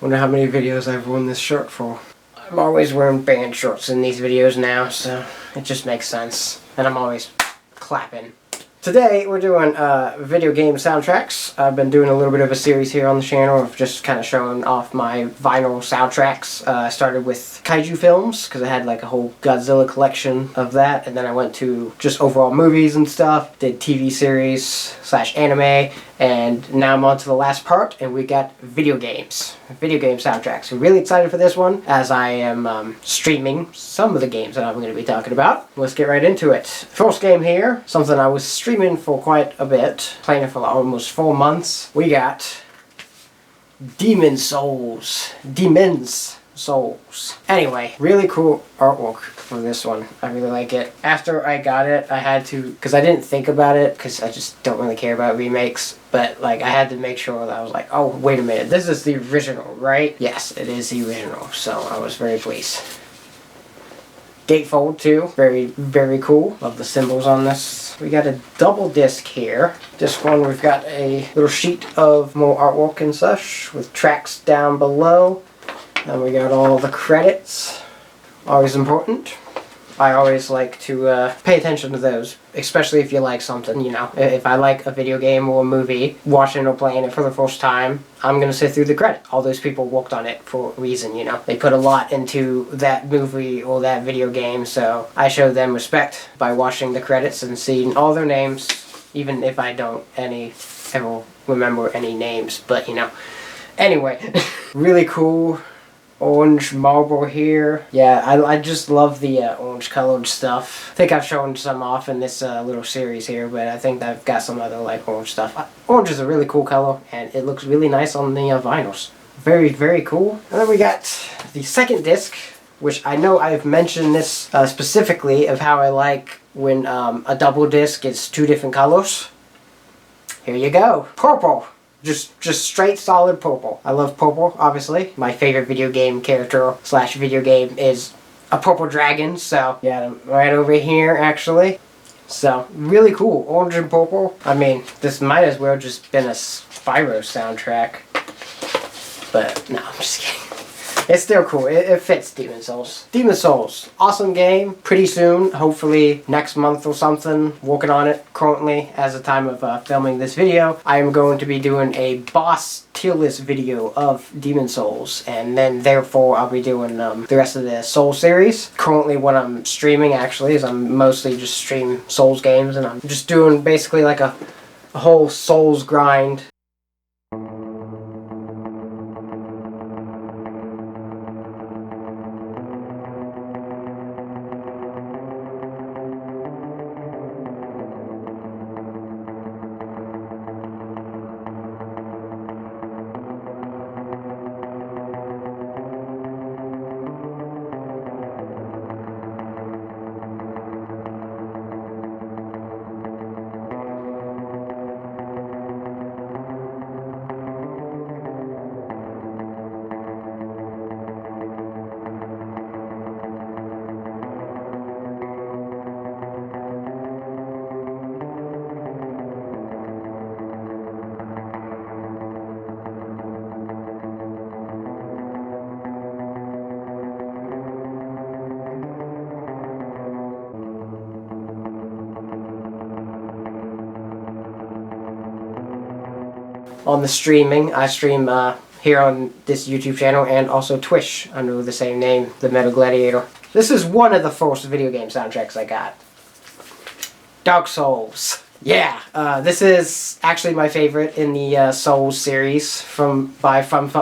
Wonder how many videos I've worn this shirt for. I'm always wearing band shorts in these videos now, so it just makes sense. And I'm always clapping. Today we're doing video game soundtracks. I've been doing a little bit of a series here on the channel of just kind of showing off my vinyl soundtracks. I started with kaiju films because I had like a whole Godzilla collection of that, and then I went to just overall movies and stuff, did TV series / anime, and now I'm on to the last part, and we got video game soundtracks. I'm really excited for this one as I am streaming some of the games that I'm going to be talking about. Let's get right into it. First game here, something I was streaming for quite a bit, playing it for almost 4 months. We got Demon's Souls. Anyway, really cool artwork for this one. I really like it. After I got it, I had to, because I didn't think about it, because I just don't really care about remakes, but like I had to make sure that I was like, oh, wait a minute, this is the original, right? Yes, it is the original, so I was very pleased. Gatefold too, very, very cool. Love the symbols on this. We got a double disc here. This one we've got a little sheet of more artwork and such with tracks down below. And we got all the credits. Always important. I always like to pay attention to those, especially if you like something, you know. If I like a video game or a movie, watching or playing it for the first time, I'm going to sit through the credit. All those people worked on it for a reason, you know. They put a lot into that movie or that video game, so I show them respect by watching the credits and seeing all their names, even if I don't ever remember any names, but you know. Anyway, really cool. Orange marble here. Yeah, I just love the orange colored stuff. I think I've shown some off in this little series here, but I think I've got some other like orange stuff. Orange is a really cool color, and it looks really nice on the vinyls. Very, very cool. And then we got the second disc, which I know I've mentioned this specifically of how I like when a double disc is 2 different colors. Here you go. Purple. Just straight solid purple. I love purple, obviously. My favorite video game character / video game is a purple dragon, so yeah, I'm right over here actually. So really cool, orange and purple. I mean, this might as well just been a Spyro soundtrack, but no, I'm just kidding. It's still cool. It fits Demon's Souls. Demon's Souls, awesome game. Pretty soon, hopefully next month or something. Working on it currently as the time of filming this video. I am going to be doing a boss tier list video of Demon's Souls, and then therefore I'll be doing the rest of the Soul series. Currently what I'm streaming actually is I'm mostly just stream Souls games, and I'm just doing basically like a whole Souls grind. On the streaming, I stream here on this YouTube channel and also Twitch under the same name, the Gladiator. This is one of the first video game soundtracks I got. Dark Souls. Yeah, this is actually my favorite in the Souls series from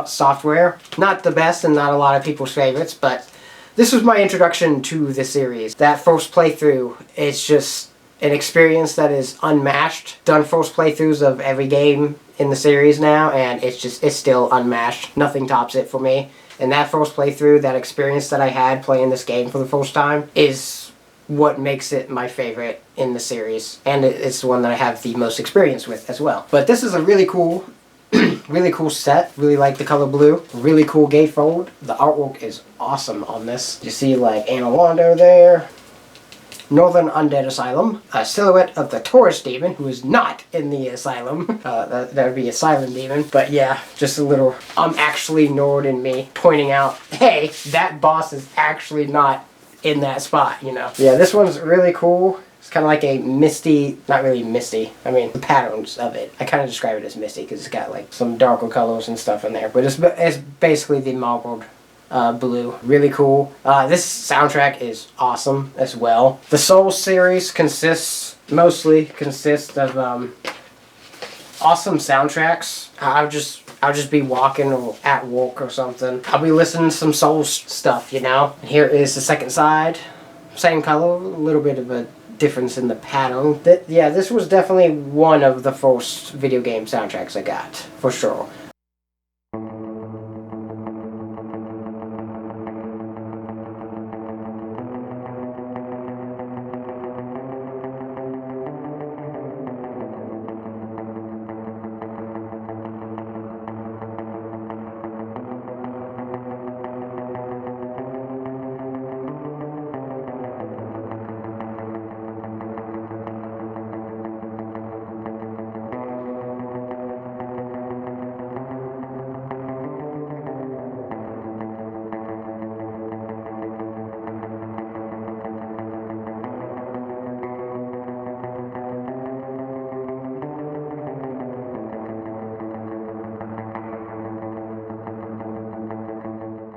Software. Not the best and not a lot of people's favorites, but this was my introduction to the series. That first playthrough, it's just an experience that is unmatched. Done first playthroughs of every game in the series now, and it's still unmatched. Nothing tops it for me. And that first playthrough, that experience that I had playing this game for the first time, is what makes it my favorite in the series. And it's the one that I have the most experience with as well. But this is a really cool really cool set. Really like the color blue. Really cool gatefold. The artwork is awesome on this. You see like Anna Londo there. Northern Undead Asylum, a silhouette of the Taurus Demon, who is not in the asylum. That would be a silent demon. But yeah, just a little I'm actually Nord in me pointing out, hey, that boss is actually not in that spot, you know. Yeah, this one's really cool. It's kind of like a misty, not really misty, I mean the patterns of it. I kind of describe it as misty because it's got like some darker colors and stuff in there. But it's basically the marbled blue. Really cool. This soundtrack is awesome as well. The Soul series mostly consists of awesome soundtracks. I'll just be walking or at work or something. I'll be listening to some Soul stuff, you know. And here is the second side. Same color, a little bit of a difference in the pattern. Yeah, this was definitely one of the first video game soundtracks I got, for sure.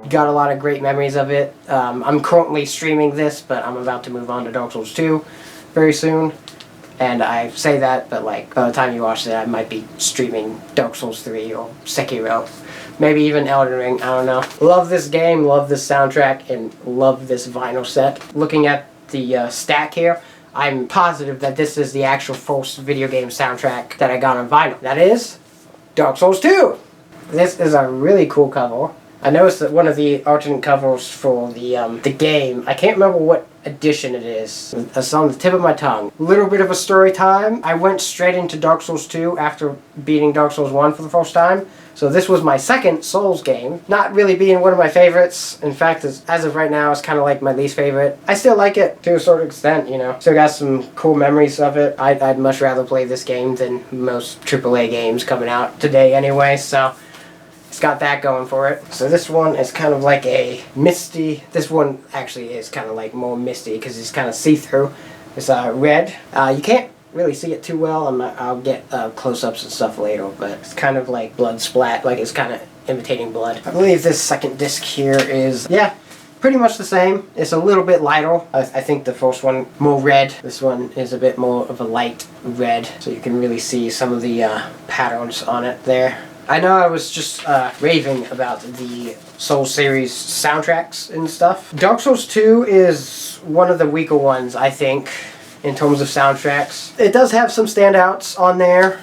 Got a lot of great memories of it. I'm currently streaming this, but I'm about to move on to Dark Souls 2 very soon. And I say that, but like by the time you watch it, I might be streaming Dark Souls 3 or Sekiro. Maybe even Elden Ring, I don't know. Love this game, love this soundtrack, and love this vinyl set. Looking at the stack here, I'm positive that this is the actual first video game soundtrack that I got on vinyl. That is Dark Souls 2! This is a really cool cover. I noticed that one of the alternate covers for the game, I can't remember what edition it is. It's on the tip of my tongue. Little bit of a story time. I went straight into Dark Souls 2 after beating Dark Souls 1 for the first time. So this was my second Souls game. Not really being one of my favorites. In fact, as of right now, it's kind of like my least favorite. I still like it to a certain extent, you know. Still got some cool memories of it. I'd much rather play this game than most AAA games coming out today anyway, so it's got that going for it. So this one is kind of like a misty, this one actually is kind of like more misty because it's kind of see-through. It's red. You can't really see it too well. I'll get close-ups and stuff later, but it's kind of like blood splat, like it's kind of imitating blood. I believe this second disc here is, yeah, pretty much the same. It's a little bit lighter. I think the first one more red. This one is a bit more of a light red, so you can really see some of the patterns on it there. I know I was just raving about the Souls series soundtracks and stuff. Dark Souls 2 is one of the weaker ones, I think, in terms of soundtracks. It does have some standouts on there.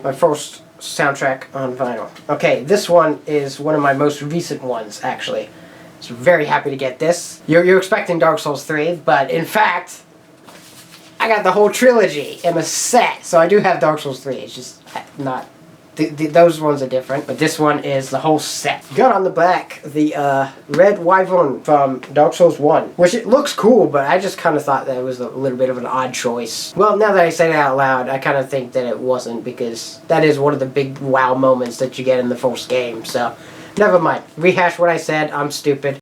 My first soundtrack on vinyl. Okay, this one is one of my most recent ones, actually. So very happy to get this. You're expecting Dark Souls 3, but in fact, I got the whole trilogy in a set. So I do have Dark Souls 3, it's just not... those ones are different, but this one is the whole set. Got on the back the red wyvern from Dark Souls 1, which it looks cool, but I just kind of thought that it was a little bit of an odd choice. Well, now that I say that out loud, I kind of think that it wasn't, because that is one of the big wow moments that you get in the first game, so never mind. Rehash what I said, I'm stupid.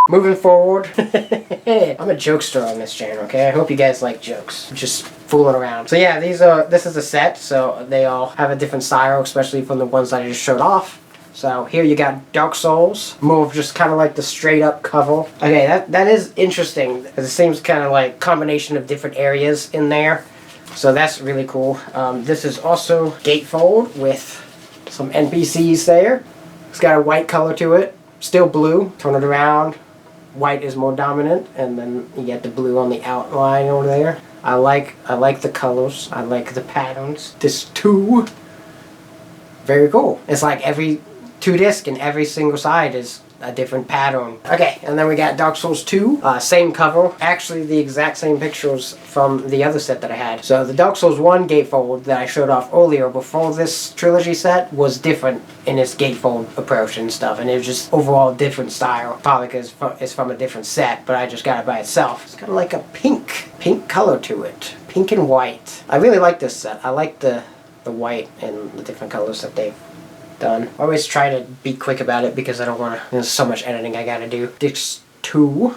Moving forward, I'm a jokester on this channel, okay? I hope you guys like jokes. I'm just fooling around. So yeah, this is a set, so they all have a different style, especially from the ones that I just showed off. So here you got Dark Souls, more of just kind of like the straight up cover. Okay, that is interesting, because it seems kind of like combination of different areas in there. So that's really cool. This is also Gatefold with some NPCs there. It's got a white color to it, still blue. Turn it around, white is more dominant, and then you get the blue on the outline over there. I like the colors. I like the patterns. This too, very cool. It's like every 2 discs and every single side is a different pattern. Okay, and then we got Dark Souls 2, same cover. Actually, the exact same pictures from the other set that I had. So the Dark Souls 1 gatefold that I showed off earlier before this trilogy set was different in its gatefold approach and stuff, and it was just overall different style. Probably because it's from a different set, but I just got it by itself. It's kind of like a pink color to it. Pink and white. I really like this set. I like the white and the different colors that they've done. I always try to be quick about it because I don't want to, there's so much editing I gotta do. Disc 2.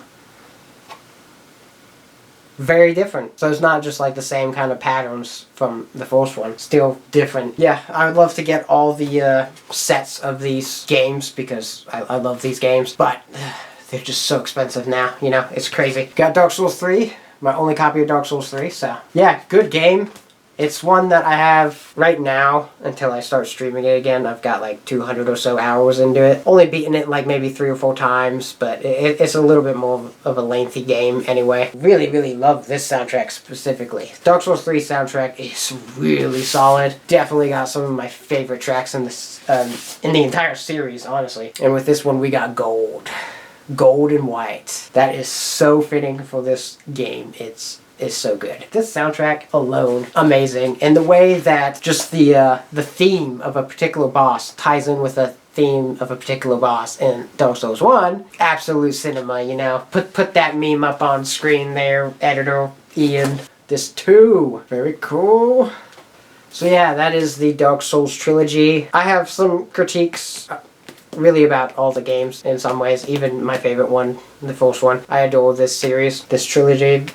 Very different. So it's not just like the same kind of patterns from the first one. Still different. Yeah, I would love to get all the sets of these games because I love these games, but they're just so expensive now, you know, it's crazy. Got Dark Souls 3, my only copy of Dark Souls 3, so yeah, good game. It's one that I have right now until I start streaming it again. I've got like 200 or so hours into it. Only beaten it like maybe 3 or 4 times, but it's a little bit more of a lengthy game anyway. Really love this soundtrack specifically. Dark Souls 3 soundtrack is really solid. Definitely got some of my favorite tracks in this in the entire series, honestly. And with this one, we got gold. Gold and white. That is so fitting for this game. It's so good. This soundtrack alone, amazing. And the way that just the theme of a particular boss ties in with the theme of a particular boss in Dark Souls 1, absolute cinema, you know. Put that meme up on screen there, editor Ian. This too, very cool. So yeah, that is the Dark Souls trilogy. I have some critiques really about all the games in some ways, even my favorite one, the first one. I adore this series, this trilogy.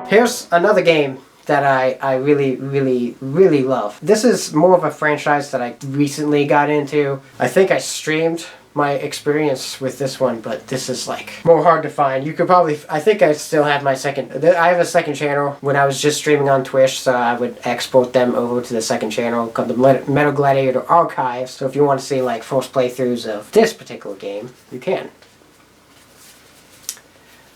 Here's another game that I really, really, really love. This is more of a franchise that I recently got into. I think I streamed my experience with this one, but this is like more hard to find. You could probably, I think I still have my second, I have a second channel when I was just streaming on Twitch, so I would export them over to the second channel called the Metal Gladiator Archives. So if you want to see like first playthroughs of this particular game, you can.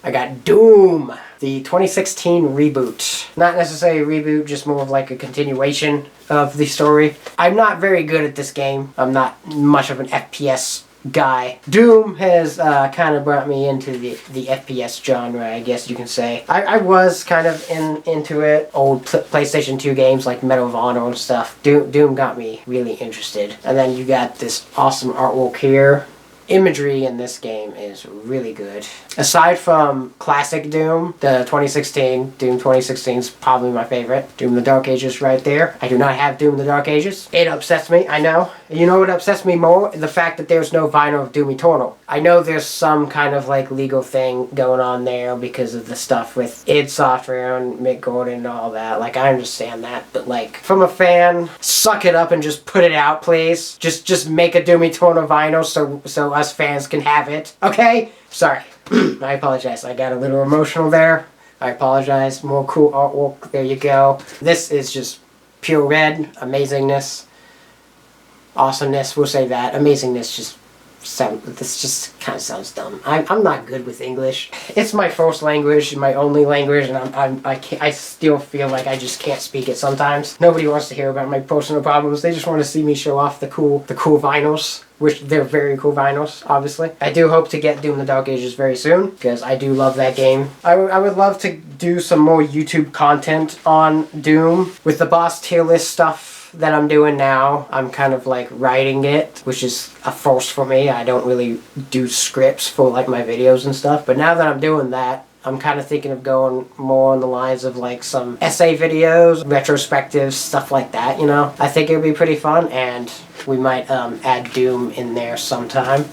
I got Doom, the 2016 reboot. Not necessarily a reboot, just more of like a continuation of the story. I'm not very good at this game. I'm not much of an FPS guy. Doom has kind of brought me into the FPS genre, I guess you can say. I was kind of into it. Old PlayStation 2 games like Medal of Honor and stuff. Doom got me really interested. And then you got this awesome artwork here. Imagery in this game is really good. Aside from classic Doom, the 2016, Doom 2016 is probably my favorite. Doom the Dark Ages right there. I do not have Doom the Dark Ages. It upsets me, I know. You know what upsets me more? The fact that there's no vinyl of Doom Eternal. I know there's some kind of like legal thing going on there because of the stuff with id Software and Mick Gordon and all that. Like, I understand that, but like, from a fan, suck it up and just put it out, please. Just make a Doom Eternal vinyl so us fans can have it. Okay? Sorry. I apologize. I got a little emotional there. I apologize. More cool artwork. There you go. This is just pure red. Amazingness. Awesomeness. We'll say that. Amazingness just this just kind of sounds dumb. I'm not good with English. It's my first language, my only language, and I still feel like I just can't speak it sometimes. Nobody wants to hear about my personal problems. They just want to see me show off the cool vinyls, which they're very cool vinyls, obviously. I do hope to get Doom the Dark Ages very soon, because I do love that game. I would love to do some more YouTube content on Doom. With the boss tier list stuff that I'm doing now, I'm kind of like writing it, which is a first for me. I don't really do scripts for like my videos and stuff, but now that I'm doing that, I'm kind of thinking of going more on the lines of like some essay videos, retrospectives, stuff like that, you know? I think it would be pretty fun, and we might add Doom in there sometime.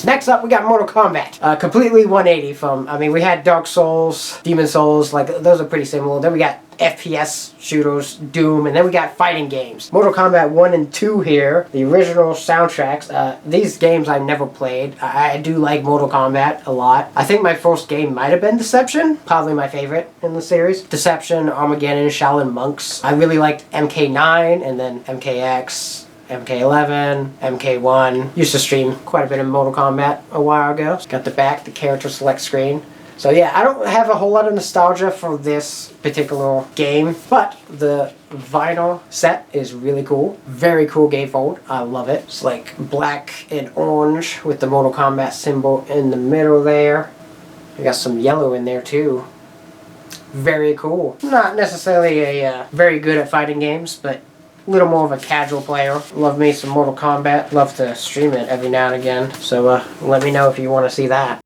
Next up, we got Mortal Kombat. Completely 180 from, I mean, we had Dark Souls, Demon Souls, like, those are pretty similar. Then we got FPS shooters, Doom, and then we got fighting games. Mortal Kombat 1 and 2 here, the original soundtracks. These games I never played. I do like Mortal Kombat a lot. I think my first game might have been Deception, probably my favorite in the series. Deception, Armageddon, Shaolin Monks. I really liked MK9 and then MKX. MK11, MK1. Used to stream quite a bit of Mortal Kombat a while ago. Got the back, the character select screen. So yeah, I don't have a whole lot of nostalgia for this particular game, but the vinyl set is really cool. Very cool gatefold. I love it. It's like black and orange with the Mortal Kombat symbol in the middle there. We got some yellow in there too. Very cool. Not necessarily a very good at fighting games, but a little more of a casual player. Love me some Mortal Kombat. Love to stream it every now and again. So let me know if you want to see that.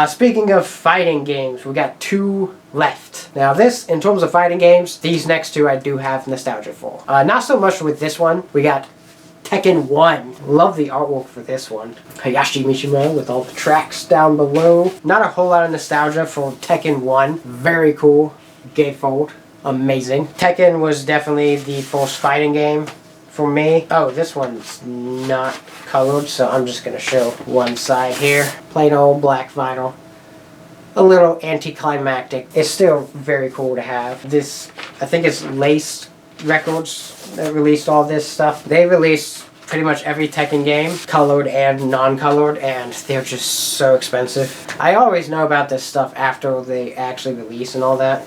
Speaking of fighting games, we got 2 left. Now this, in terms of fighting games, these next 2 I do have nostalgia for. Not so much with this one. We got Tekken 1. Love the artwork for this one. Hayashi Mishima with all the tracks down below. Not a whole lot of nostalgia for Tekken 1. Very cool. Gatefold. Amazing. Tekken was definitely the first fighting game for me. Oh, this one's not colored, so I'm just going to show one side here. Plain old black vinyl. A little anticlimactic. It's still very cool to have. This, I think it's Laced Records that released all this stuff. They released pretty much every Tekken game, colored and non-colored, and they're just so expensive. I always know about this stuff after they actually release and all that.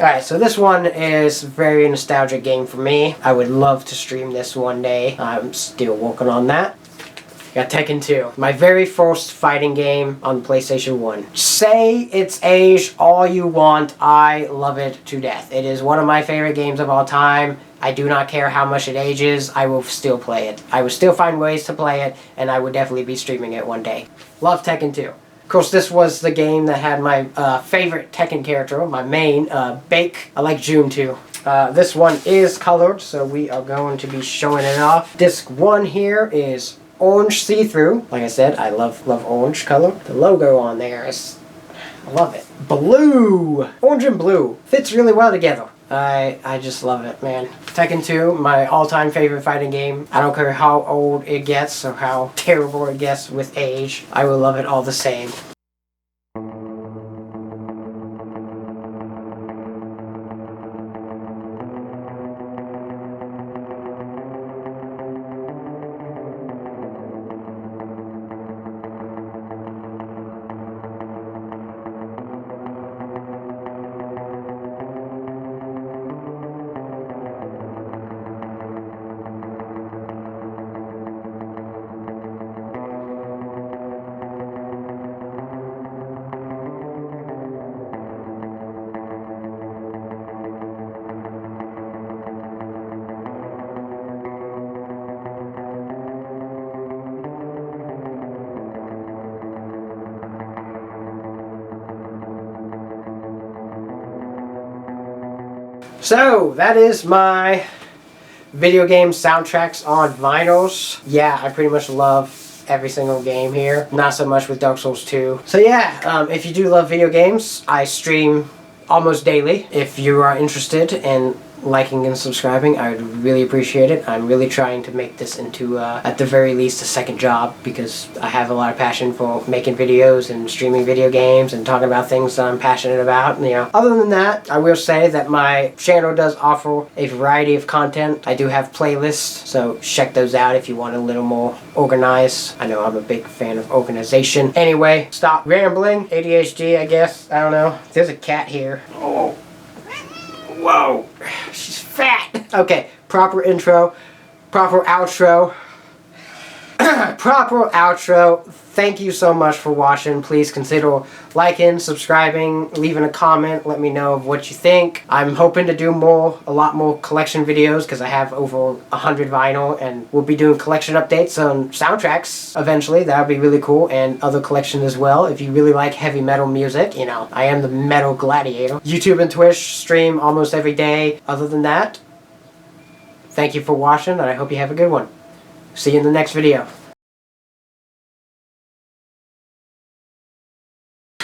Alright, so this one is a very nostalgic game for me. I would love to stream this one day. I'm still working on that. Got Tekken 2. My very first fighting game on PlayStation 1. Say it's aged all you want. I love it to death. It is one of my favorite games of all time. I do not care how much it ages. I will still play it. I will still find ways to play it, and I would definitely be streaming it one day. Love Tekken 2. Of course, this was the game that had my favorite Tekken character, my main, Bake. I like June too. This one is colored, so we are going to be showing it off. Disc 1 here is orange see-through. Like I said, I love orange color. The logo on there is, I love it. Blue! Orange and blue. Fits really well together. I just love it, man. Tekken 2, my all-time favorite fighting game. I don't care how old it gets or how terrible it gets with age. I will love it all the same. So, that is my video game soundtracks on vinyls. Yeah, I pretty much love every single game here. Not so much with Dark Souls 2. So yeah, if you do love video games, I stream almost daily. If you are interested in liking and subscribing, I would really appreciate it. I'm really trying to make this into, at the very least, a second job, because I have a lot of passion for making videos and streaming video games and talking about things that I'm passionate about. You know, other than that, I will say that my channel does offer a variety of content. I do have playlists, so check those out if you want a little more organized. I know I'm a big fan of organization. Anyway, stop rambling. ADHD, I guess. I don't know. There's a cat here. Oh. Whoa, she's fat. Okay, proper intro, proper outro. Proper outro. Thank you so much for watching. Please consider liking, subscribing, leaving a comment. Let me know of what you think. I'm hoping to do a lot more collection videos, because I have over 100 vinyl, and we'll be doing collection updates on soundtracks eventually. That would be really cool, and other collections as well. If you really like heavy metal music, you know, I am the metal gladiator. YouTube and Twitch stream almost every day. Other than that, thank you for watching, and I hope you have a good one. See you in the next video.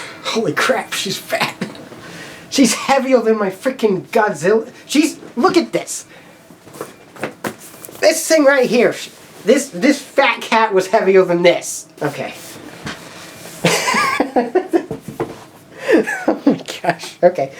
Holy crap, she's fat. She's heavier than my freaking Godzilla. Look at this. This thing right here. This fat cat was heavier than this. Okay. Oh my gosh. Okay.